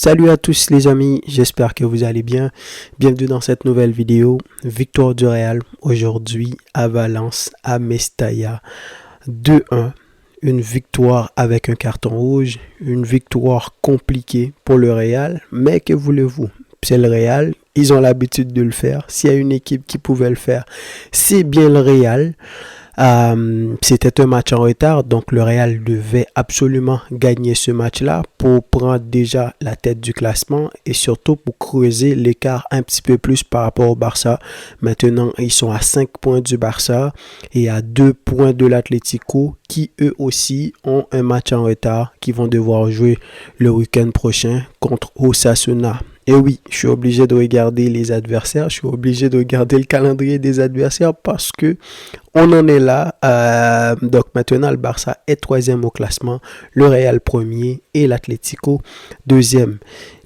Salut à tous les amis, j'espère que vous allez bien. Bienvenue dans cette nouvelle vidéo. Victoire du Real aujourd'hui à Valence, à Mestalla. 2-1. Une victoire avec un carton rouge. Une victoire compliquée pour le Real. Mais que voulez-vous? C'est le Real. Ils ont l'habitude de le faire. S'il y a une équipe qui pouvait le faire, c'est bien le Real. C'était un match en retard, donc le Real devait absolument gagner ce match-là pour prendre déjà la tête du classement et surtout pour creuser l'écart un petit peu plus par rapport au Barça. Maintenant, ils sont à 5 points du Barça et à 2 points de l'Atlético qui eux aussi ont un match en retard qui vont devoir jouer le week-end prochain contre Osasuna. Et oui, je suis obligé de regarder les adversaires, je suis obligé de regarder le calendrier des adversaires parce que on en est là. Donc maintenant, le Barça est 3e au classement, le Real 1er et l'Atlético 2e.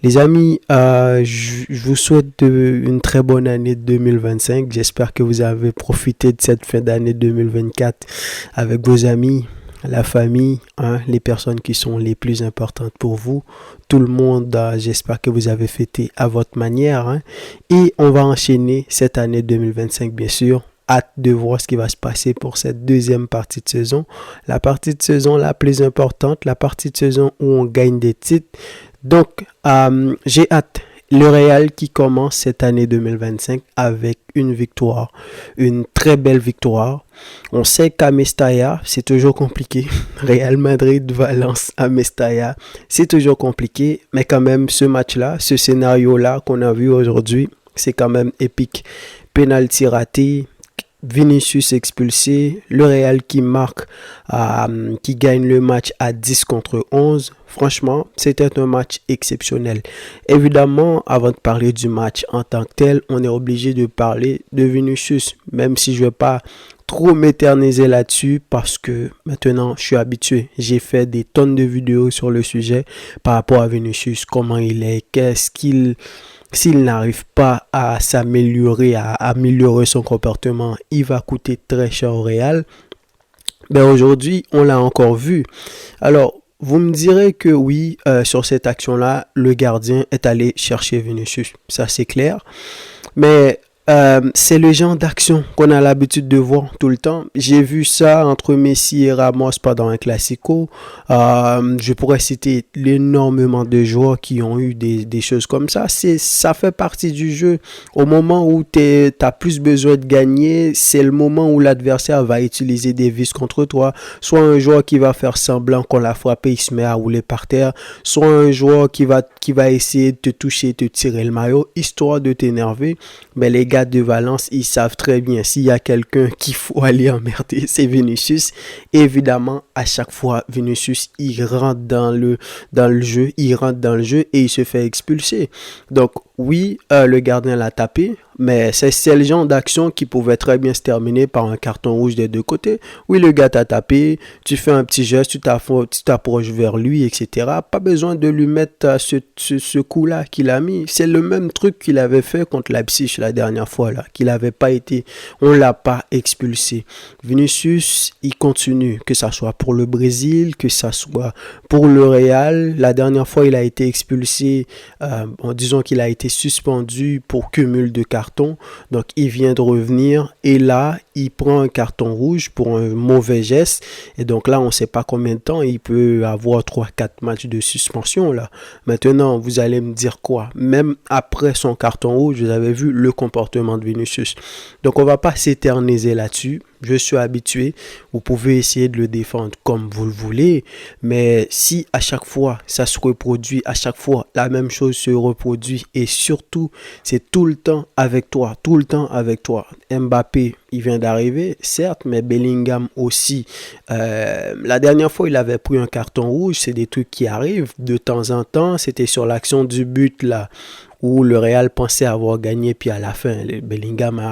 Les amis, je vous souhaite une très bonne année 2025. J'espère que vous avez profité de cette fin d'année 2024 avec vos amis, la famille, les personnes qui sont les plus importantes pour vous. Tout le monde, j'espère que vous avez fêté à votre manière. Et on va enchaîner cette année 2025, bien sûr. Hâte de voir ce qui va se passer pour cette deuxième partie de saison. La partie de saison la plus importante, la partie de saison où on gagne des titres. Donc, j'ai hâte. Le Real qui commence cette année 2025 avec une victoire, une très belle victoire. On sait qu'à Mestalla, c'est toujours compliqué. Real Madrid, Valence à Mestalla, c'est toujours compliqué. Mais quand même, ce match-là, ce scénario-là qu'on a vu aujourd'hui, c'est quand même épique. Penalty raté, Vinicius expulsé, le Real qui marque, qui gagne le match à 10 contre 11. Franchement, c'était un match exceptionnel. Évidemment, avant de parler du match en tant que tel, on est obligé de parler de Vinicius, même si je ne vais pas trop m'éterniser là-dessus parce que maintenant, je suis habitué. J'ai fait des tonnes de vidéos sur le sujet par rapport à Vinicius, comment il est, qu'est-ce qu'il... S'il n'arrive pas à s'améliorer, à améliorer son comportement, il va coûter très cher au Real. Ben aujourd'hui, on l'a encore vu. Alors, vous me direz que oui, sur cette action-là, le gardien est allé chercher Vinicius. Ça, c'est clair. Mais c'est le genre d'action qu'on a l'habitude de voir tout le temps. J'ai vu ça entre Messi et Ramos pendant un Classico. Je pourrais citer énormément de joueurs qui ont eu des choses comme ça. Ça fait partie du jeu. Au moment où tu as plus besoin de gagner, c'est le moment où l'adversaire va utiliser des vis contre toi. Soit un joueur qui va faire semblant qu'on l'a frappé, il se met à rouler par terre. Soit un joueur qui va essayer de te toucher, te tirer le maillot, histoire de t'énerver. Mais les gars de Valence, ils savent très bien s'il y a quelqu'un qu'il faut aller emmerder, c'est Vinicius. Évidemment, à chaque fois, Vinicius, il rentre dans le jeu, et il se fait expulser. Donc, oui, le gardien l'a tapé, mais c'est le genre d'action qui pouvait très bien se terminer par un carton rouge des deux côtés. Oui, le gars t'a tapé, tu fais un petit geste, tu t'approches vers lui, etc. Pas besoin de lui mettre ce coup-là qu'il a mis. C'est le même truc qu'il avait fait contre Leipzig la dernière fois, là, qu'il n'avait pas été, on l'a pas expulsé. Vinicius, il continue, que ça soit pour le Brésil, que ça soit pour le Real. La dernière fois, il a été expulsé, en disant qu'il a été suspendu pour cumul de cartons. Donc, il vient de revenir et là, il prend un carton rouge pour un mauvais geste. Et donc là, on ne sait pas combien de temps. Il peut avoir 3-4 matchs de suspension. Là. Maintenant, vous allez me dire quoi? Même après son carton rouge, vous avez vu le comportement de Vinicius. Donc, on ne va pas s'éterniser là-dessus. Je suis habitué. Vous pouvez essayer de le défendre comme vous le voulez. Mais si à chaque fois, ça se reproduit, à chaque fois, la même chose se reproduit et surtout, c'est tout le temps avec toi, tout le temps avec toi. Mbappé, il vient d'arriver, certes, mais Bellingham aussi. La dernière fois, il avait pris un carton rouge. C'est des trucs qui arrivent de temps en temps. C'était sur l'action du but, là, où le Real pensait avoir gagné, puis à la fin, Bellingham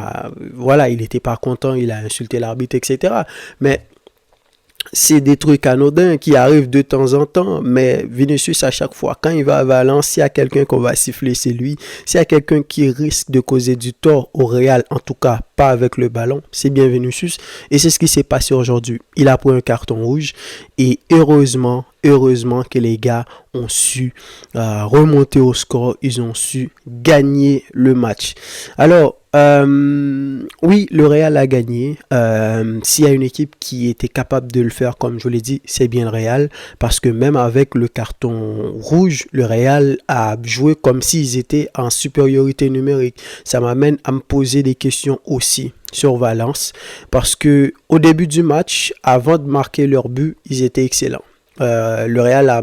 il n'était pas content, il a insulté l'arbitre, etc. Mais c'est des trucs anodins qui arrivent de temps en temps, mais Vinicius, à chaque fois, quand il va à Valence, s'il y a quelqu'un qu'on va siffler, c'est lui. S'il y a quelqu'un qui risque de causer du tort au Real, en tout cas pas avec le ballon, c'est bien Vinicius. Et c'est ce qui s'est passé aujourd'hui. Il a pris un carton rouge et heureusement, heureusement que les gars ont su remonter au score, ils ont su gagner le match. Alors, oui, le Real a gagné. S'il y a une équipe qui était capable de le faire, comme je l'ai dit, c'est bien le Real, parce que même avec le carton rouge, le Real a joué comme s'ils étaient en supériorité numérique. Ça m'amène à me poser des questions aussi sur Valence, parce que au début du match, avant de marquer leur but, ils étaient excellents. Le Real a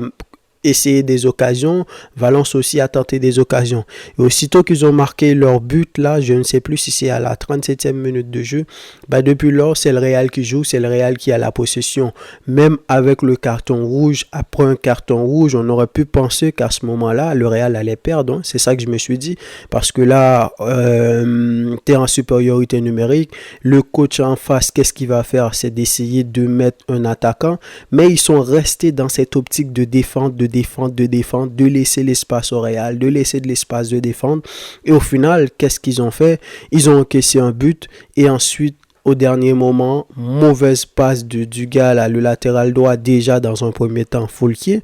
essayé des occasions, Valence aussi a tenté des occasions. Et aussitôt qu'ils ont marqué leur but, là, je ne sais plus si c'est à la 37e minute de jeu, depuis lors, c'est le Real qui joue, c'est le Real qui a la possession. Même avec le carton rouge, après un carton rouge, on aurait pu penser qu'à ce moment-là, le Real allait perdre. Hein. C'est ça que je me suis dit, parce que là, tu es en supériorité numérique. Le coach en face, qu'est-ce qu'il va faire? C'est d'essayer de mettre un attaquant, mais ils sont restés dans cette optique de défendre, de laisser l'espace au Real, de laisser de l'espace de défendre. Et au final, qu'est-ce qu'ils ont fait? Ils ont encaissé un but et ensuite, au dernier moment, mauvaise passe du gars, là, le latéral droit, déjà dans un premier temps, Foulquier.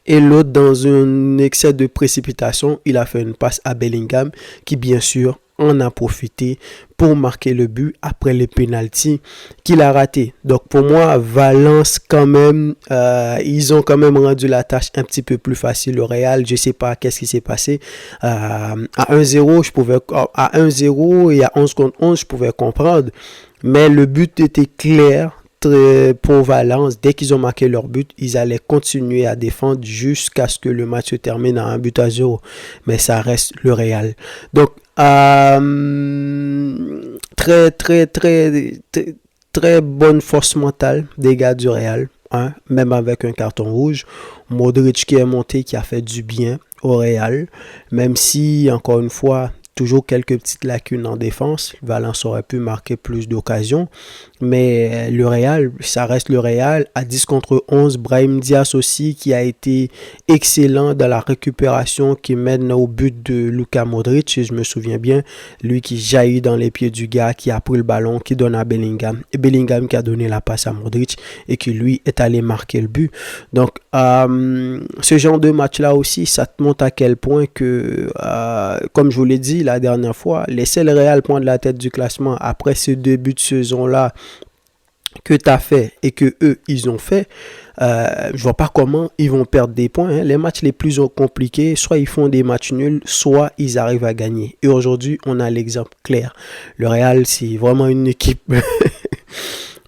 Et l'autre, dans un excès de précipitation, il a fait une passe à Bellingham qui, bien sûr, en a profité pour marquer le but après les pénaltys qu'il a raté. Donc pour moi, Valence quand même, ils ont quand même rendu la tâche un petit peu plus facile au Real. Je sais pas qu'est-ce qui s'est passé. À 1-0, à 1-0 et à 11 contre 11, je pouvais comprendre. Mais le but était clair. Pour Valence, dès qu'ils ont marqué leur but, ils allaient continuer à défendre jusqu'à ce que le match se termine à 1-0. Mais ça reste le Real. Donc, très bonne force mentale des gars du Real. Hein, même avec un carton rouge. Modric qui est monté, qui a fait du bien au Real. Même si, encore une fois, toujours quelques petites lacunes en défense. Valence aurait pu marquer plus d'occasions. Mais le Real, ça reste le Real. À 10 contre 11, Brahim Diaz aussi qui a été excellent dans la récupération qui mène au but de Luka Modric. Si je me souviens bien, lui qui jaillit dans les pieds du gars, qui a pris le ballon, qui donne à Bellingham. Et Bellingham qui a donné la passe à Modric et qui lui est allé marquer le but. Donc, ce genre de match-là aussi, ça te montre à quel point que, comme je vous l'ai dit la dernière fois, laisser le Real prendre la tête du classement après ce début de saison-là que tu as fait et que eux ils ont fait, je vois pas comment ils vont perdre des points. Hein. Les matchs les plus compliqués, soit ils font des matchs nuls, soit ils arrivent à gagner. Et aujourd'hui, on a l'exemple clair. Le Real, c'est vraiment une équipe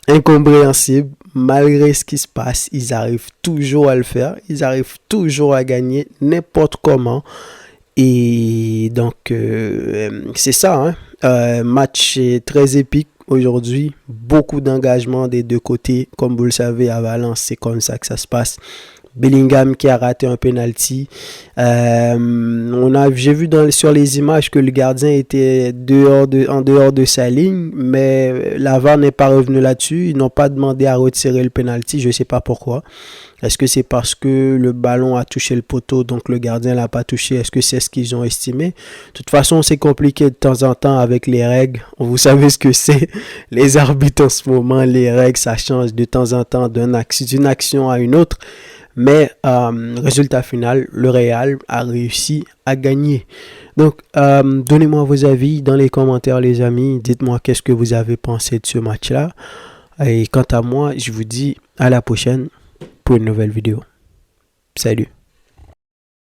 incompréhensible. Malgré ce qui se passe, ils arrivent toujours à le faire. Ils arrivent toujours à gagner n'importe comment. Et donc, c'est ça. Hein. Match très épique aujourd'hui. Beaucoup d'engagement des deux côtés. Comme vous le savez, à Valence, c'est comme ça que ça se passe. Bellingham qui a raté un penalty. J'ai vu sur les images que le gardien était en dehors de sa ligne, mais la VAR n'est pas revenue là-dessus. Ils n'ont pas demandé à retirer le penalty. Je ne sais pas pourquoi. Est-ce que c'est parce que le ballon a touché le poteau, donc le gardien l'a pas touché? Est-ce que c'est ce qu'ils ont estimé? De toute façon, c'est compliqué de temps en temps avec les règles. Vous savez ce que c'est. Les arbitres en ce moment, les règles, ça change de temps en temps d'une action à une autre. Mais résultat final, le Real a réussi à gagner. Donc, donnez-moi vos avis dans les commentaires, les amis. Dites-moi qu'est-ce que vous avez pensé de ce match-là. Et quant à moi, je vous dis à la prochaine pour une nouvelle vidéo. Salut.